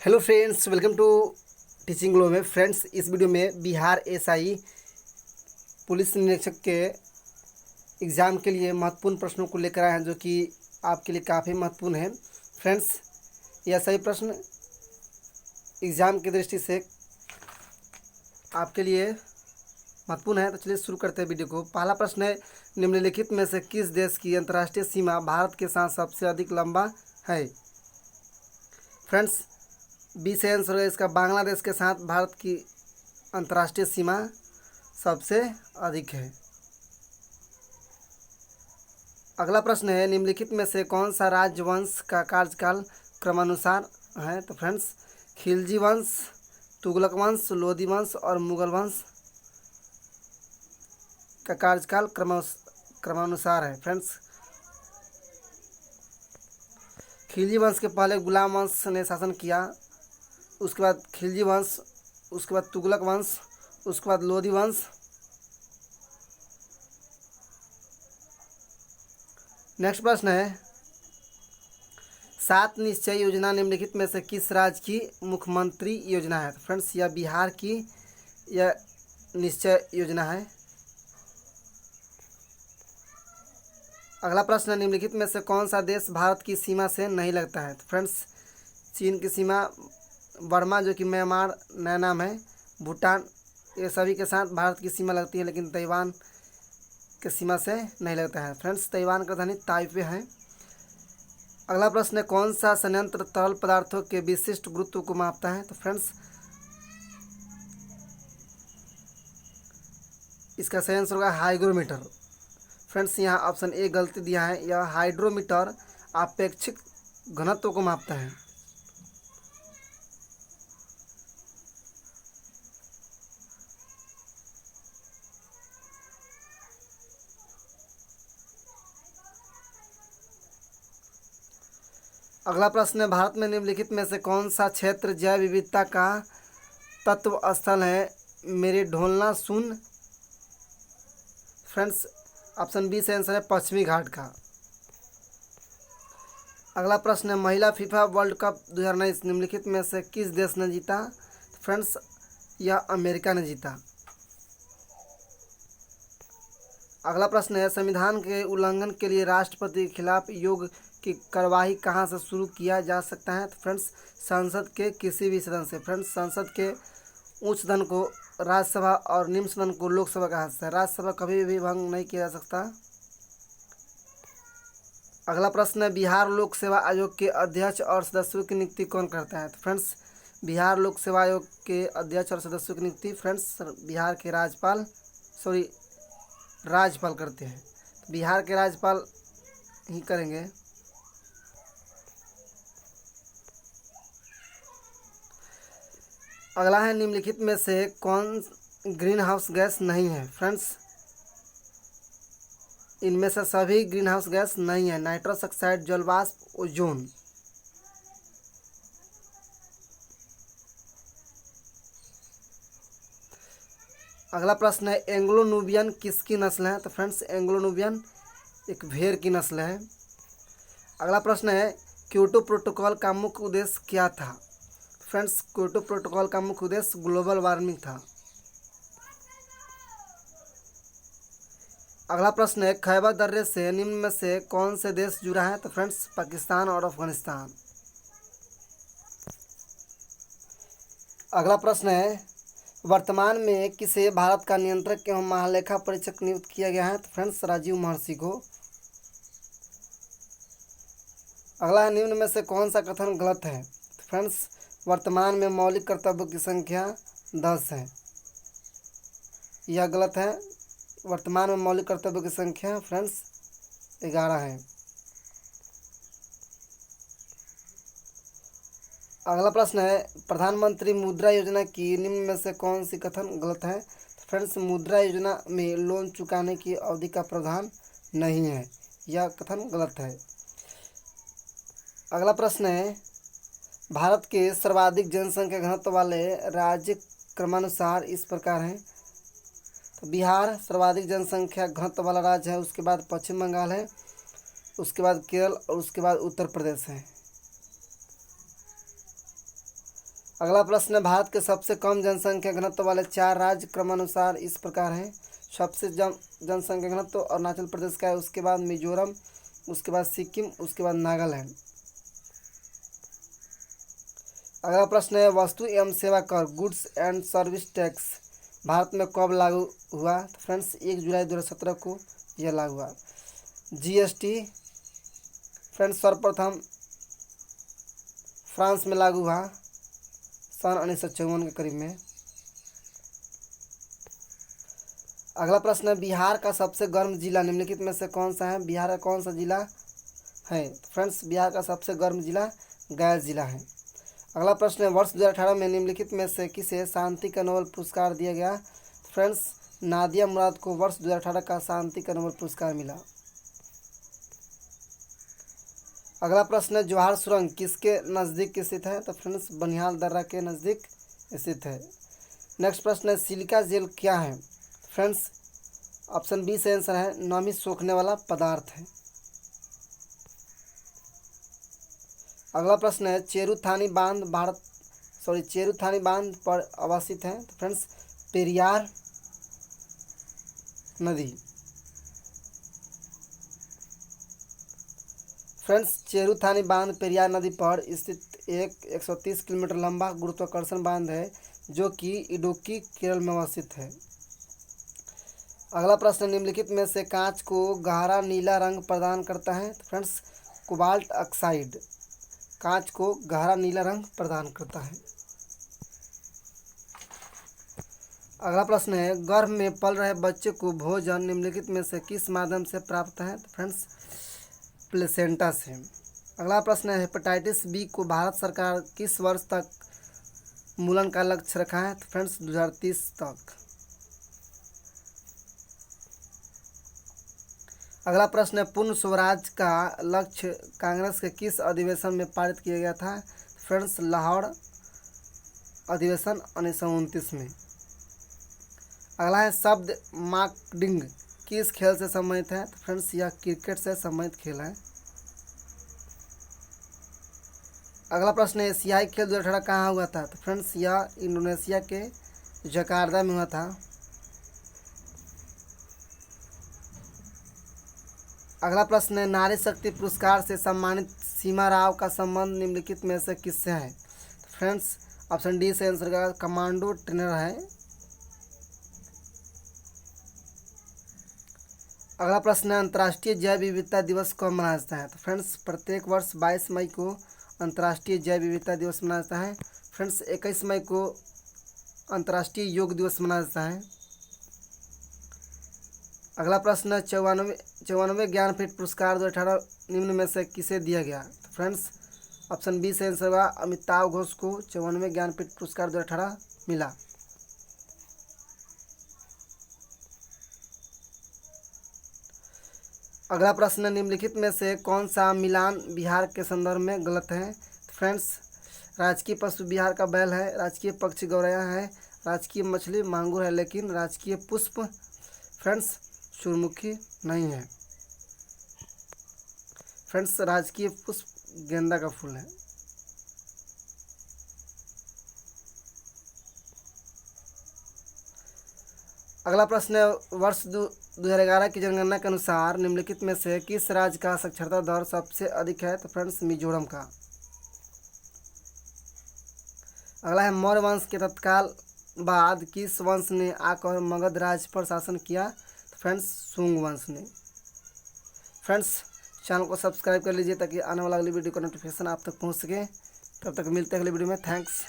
Hello friends, welcome to teaching glow में। Friends, इस video में बिहार एसआई पुलिस निरीक्षक के एग्ज़ाम के लिए महत्वपूर्ण प्रश्नों को लेकर आए हैं, जो कि आपके लिए काफ़ी महत्वपूर्ण है। फ्रेंड्स, यह सही प्रश्न एग्ज़ाम की दृष्टि से आपके लिए महत्वपूर्ण है। तो चलिए शुरू करते हैं वीडियो को। पहला प्रश्न है, निम्नलिखित में से किस देश की अंतर्राष्ट्रीय सीमा भारत के साथ सबसे अधिक लंबा है? फ्रेंड्स, बी से आंसर होगा इसका बांग्लादेश के साथ भारत की अंतर्राष्ट्रीय सीमा सबसे अधिक है। अगला प्रश्न है, निम्नलिखित में से कौन सा राजवंश का कार्यकाल क्रमानुसार है? तो फ्रेंड्स, खिलजी वंश, तुगलक वंश, लोधी वंश और मुगल वंश का कार्यकाल क्रमानुसार है। फ्रेंड्स, खिलजी वंश के पहले गुलाम वंश ने शासन किया, उसके बाद खिलजी वंश, उसके बाद तुगलक वंश, उसके बाद लोधी वंश। नेक्स्ट प्रश्न है, 7 निश्चय योजना निम्नलिखित में से किस राज्य की मुख्यमंत्री योजना है? तो फ्रेंड्स, यह बिहार की यह निश्चय योजना है। अगला प्रश्न है, निम्नलिखित में से कौन सा देश भारत की सीमा से नहीं लगता है? तो फ्रेंड्स, चीन की सीमा, बर्मा जो कि म्यांमार नया नाम है, भूटान, ये सभी के साथ भारत की सीमा लगती है, लेकिन ताइवान की सीमा से नहीं लगता है। फ्रेंड्स, ताइवान का राजधानी ताइपे है। अगला प्रश्न है, कौन सा संयंत्र तरल पदार्थों के विशिष्ट गुरुत्व को मापता है? तो फ्रेंड्स, इसका सही आंसर होगा हाइग्रोमीटर। फ्रेंड्स, यहाँ ऑप्शन ए गलती दिया है, यह हाइड्रोमीटर आपेक्षिक घनत्व को मापता है। अगला प्रश्न है, भारत में निम्नलिखित में से कौन सा क्षेत्र जैव विविधता का तत्व स्थल है? मेरे ढोलना शून्य। फ्रेंड्स, ऑप्शन बी से आंसर है पश्चिमी घाट का। अगला प्रश्न है, महिला फीफा वर्ल्ड कप 2019 निम्नलिखित में से किस देश ने जीता? फ्रेंड्स, यह अमेरिका ने जीता। अगला प्रश्न है, संविधान के उल्लंघन के लिए राष्ट्रपति के खिलाफ योग की कार्यवाही कहाँ से शुरू किया जा सकता है? तो फ्रेंड्स, संसद के किसी भी सदन से। फ्रेंड्स, संसद के उच्च सदन को राज्यसभा और निम्न सदन को लोकसभा कहा जाता है। राज्यसभा कभी भी भंग नहीं किया जा सकता। अगला प्रश्न है, बिहार लोक सेवा आयोग के अध्यक्ष और सदस्यों की नियुक्ति कौन करता है? तो फ्रेंड्स, बिहार लोक सेवा आयोग के अध्यक्ष और सदस्यों की नियुक्ति फ्रेंड्स बिहार के राज्यपाल करते हैं। बिहार के राज्यपाल ही करेंगे। अगला है, निम्नलिखित में से कौन ग्रीन हाउस गैस नहीं है? फ्रेंड्स, इनमें से सभी ग्रीन हाउस गैस नहीं है, नाइट्रस ऑक्साइड, जल वाष्प, ओजोन। अगला प्रश्न है, एंग्लो नूबियन किसकी नस्ल है? तो फ्रेंड्स, एंग्लो नूबियन एक भेड़ की नस्ल है। अगला प्रश्न है, क्योटो प्रोटोकॉल का मुख्य उद्देश्य क्या था? फ्रेंड्स, क्योटो प्रोटोकॉल का मुख्य उद्देश्य ग्लोबल वार्मिंग था। अगला प्रश्न है, खैबर दर्रे से निम्न में से कौन से देश जुड़ा है? तो फ्रेंड्स, पाकिस्तान और अफगानिस्तान। अगला प्रश्न है, वर्तमान में किसे भारत का नियंत्रक एवं महालेखा परीक्षक नियुक्त किया गया है? तो फ्रेंड्स, राजीव महर्षि को। अगला है, निम्न में से कौन सा कथन गलत है? तो फ्रेंड्स, वर्तमान में मौलिक कर्तव्यों की संख्या 10 है, यह गलत है। वर्तमान में मौलिक कर्तव्यों की संख्या फ्रेंड्स 11 है। अगला प्रश्न है, प्रधानमंत्री मुद्रा योजना की निम्न में से कौन सी कथन गलत है? तो फ्रेंड्स, मुद्रा योजना में लोन चुकाने की अवधि का प्रावधान नहीं है, यह कथन गलत है। अगला प्रश्न है, भारत के सर्वाधिक जनसंख्या घनत्व वाले राज्य क्रमानुसार इस प्रकार हैं। तो बिहार सर्वाधिक जनसंख्या घनत्व वाला राज्य है, उसके बाद पश्चिम बंगाल है, उसके बाद केरल और उसके बाद उत्तर प्रदेश है। अगला प्रश्न है, भारत के सबसे कम जनसंख्या घनत्व वाले 4 राज्य क्रमानुसार इस प्रकार हैं। सबसे जनसंख्या घनत्व अरुणाचल प्रदेश का है, उसके बाद मिजोरम, उसके बाद सिक्किम, उसके बाद नागालैंड। अगला प्रश्न है, वस्तु एवं सेवा कर goods and service tax Bharat में कब लागू हुआ? तो फ्रेंड्स 1 जुलाई 2017 को यह लागू हुआ। जीएसटी फ्रेंड्स सर्वप्रथम फ्रांस में लागू हुआ सन 1954 के करीब में। अगला प्रश्न है, बिहार का सबसे गर्म जिला निम्नलिखित में से कौन सा है? बिहार का कौन सा जिला है? फ्रेंड्स बिहार का सबसे गर्म जिला गया जिला है। अगला प्रश्न है, वर्ष 2018 में निम्नलिखित में से किसे शांति का नोबेल पुरस्कार दिया गया? फ्रेंड्स नादिया मुराद को वर्ष 2018 का शांति का नोबेल पुरस्कार मिला। अगला प्रश्न है, जवाहर सुरंग किसके नज़दीक स्थित है? तो फ्रेंड्स बनिहाल दर्रा के नज़दीक स्थित है। नेक्स्ट प्रश्न है, सिलिका जेल क्या है? फ्रेंड्स ऑप्शन बी से आंसर है, नमी सोखने वाला पदार्थ है। अगला प्रश्न है, चेरुथानी बांध पर अवस्थित है? तो फ्रेंड्स पेरियार नदी। फ्रेंड्स चेरुथानी बांध पेरियार नदी पर स्थित एक 130 किलोमीटर लंबा गुरुत्वाकर्षण बांध है जो कि इडुक्की केरल में अवस्थित है। अगला प्रश्न, निम्नलिखित में से कांच को गहरा नीला रंग प्रदान करता है? तो फ्रेंड्स कोबाल्ट ऑक्साइड कांच को गहरा नीला रंग प्रदान करता है। अगला प्रश्न है, गर्भ में पल रहे बच्चे को भोजन निम्नलिखित में से किस माध्यम से प्राप्त है? तो फ्रेंड्स प्लेसेंटा से। अगला प्रश्न है, हेपेटाइटिस बी को भारत सरकार किस वर्ष तक उन्मूलन का लक्ष्य रखा है? तो फ्रेंड्स 2030 तक। अगला प्रश्न है, पूर्ण स्वराज का लक्ष्य कांग्रेस के किस अधिवेशन में पारित किया गया था? फ्रेंड्स लाहौर अधिवेशन 1929 में। अगला है, शब्द मार्केटिंग किस खेल से संबंधित है? तो फ्रेंड्स यह क्रिकेट से संबंधित खेल है। अगला प्रश्न है, एशियाई खेल 2018 कहाँ हुआ था? तो फ्रेंड्स यह इंडोनेशिया के जकार्ता में हुआ था। अगला प्रश्न है, नारी शक्ति पुरस्कार से सम्मानित सीमा राव का संबंध निम्नलिखित में से किससे है? तो फ्रेंड्स ऑप्शन डी से आंसर का कमांडो ट्रेनर है। अगला प्रश्न है, अंतर्राष्ट्रीय जैव विविधता दिवस कब मनाया जाता है? तो फ्रेंड्स प्रत्येक वर्ष 22 मई को अंतर्राष्ट्रीय जैव विविधता दिवस मनाया जाता है। फ्रेंड्स 21 मई को अंतर्राष्ट्रीय योग दिवस मनाया जाता है। अगला प्रश्न है, 94 ज्ञानपीठ पुरस्कार 2018 निम्न में से किसे दिया गया? तो फ्रेंड्स ऑप्शन बी से आंसर होगा अमिताभ घोष को 94 ज्ञानपीठ पुरस्कार 2018 मिला। अगला प्रश्न, निम्नलिखित में से कौन सा मिलान बिहार के संदर्भ में गलत है? तो फ्रेंड्स राजकीय पशु बिहार का बैल है, राजकीय पक्षी गौरैया है, राजकीय मछली मांगुर है, लेकिन राजकीय पुष्प फ्रेंड्स सूर्यमुखी नहीं है। फ्रेंड्स राजकीय पुष्प गेंदा का फूल है। अगला प्रश्न है, वर्ष 2011 की जनगणना के अनुसार निम्नलिखित में से किस राज्य का साक्षरता दर सबसे अधिक है? तो फ्रेंड्स मिजोरम का। अगला है, मौर्य वंश के तत्काल बाद किस वंश ने आकर मगध राज्य पर शासन किया? तो फ्रेंड्स सुंग वंश ने। फ्रेंड्स चैनल को सब्सक्राइब कर लीजिए ताकि आने वाला अगली वीडियो का नोटिफिकेशन आप तक पहुंच सके। तब तक मिलते हैं अगली वीडियो में। थैंक्स।